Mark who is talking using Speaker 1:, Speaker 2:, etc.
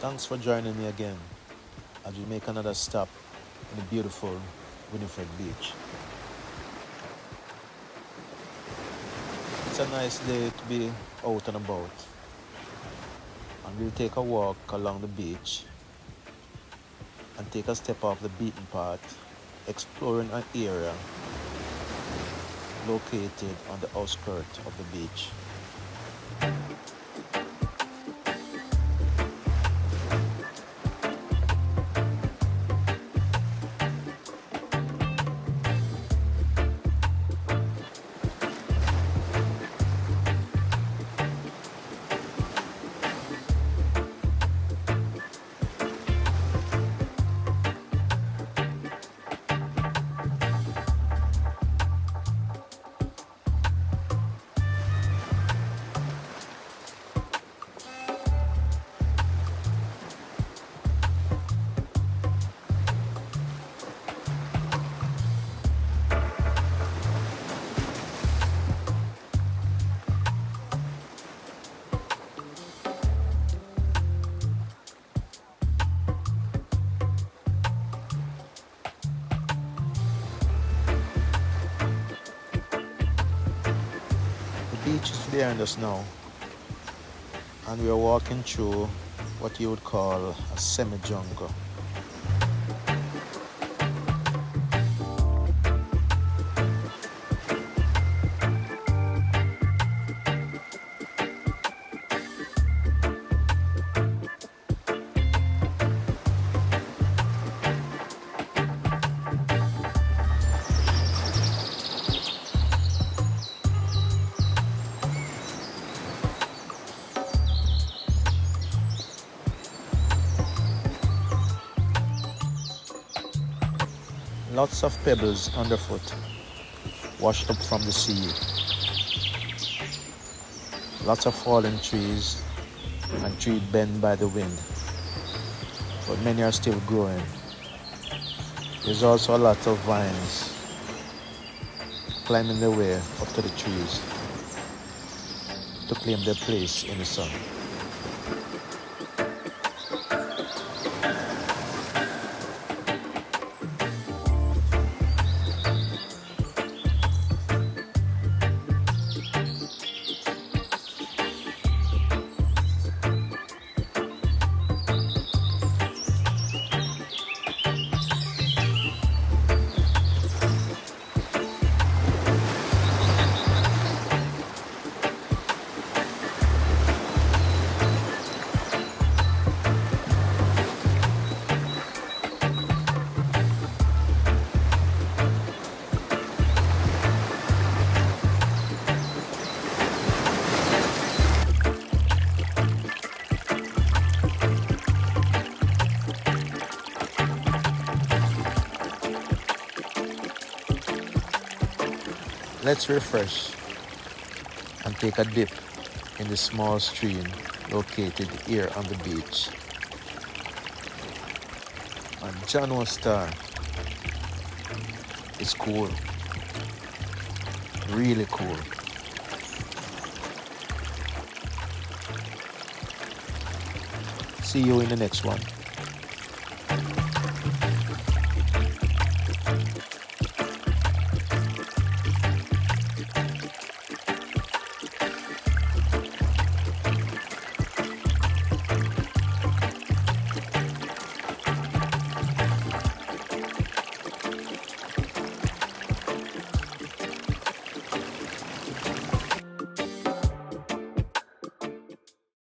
Speaker 1: Thanks for joining me again as we make another stop in the beautiful Winnifred beach. It's a nice day to be out and about, and we'll take a walk along the beach and take a step off the beaten path, exploring an area located on the outskirts of the beach. The beach is behind us now, and we are walking through what you would call a semi-jungle. Lots of pebbles underfoot, washed up from the sea. Lots of fallen trees and trees bent by the wind, but many are still growing. There's also a lot of vines climbing their way up to the trees to claim their place in the sun. Let's refresh and take a dip in the small stream located here on the beach. And John Star is cool, really cool. See you in the next one.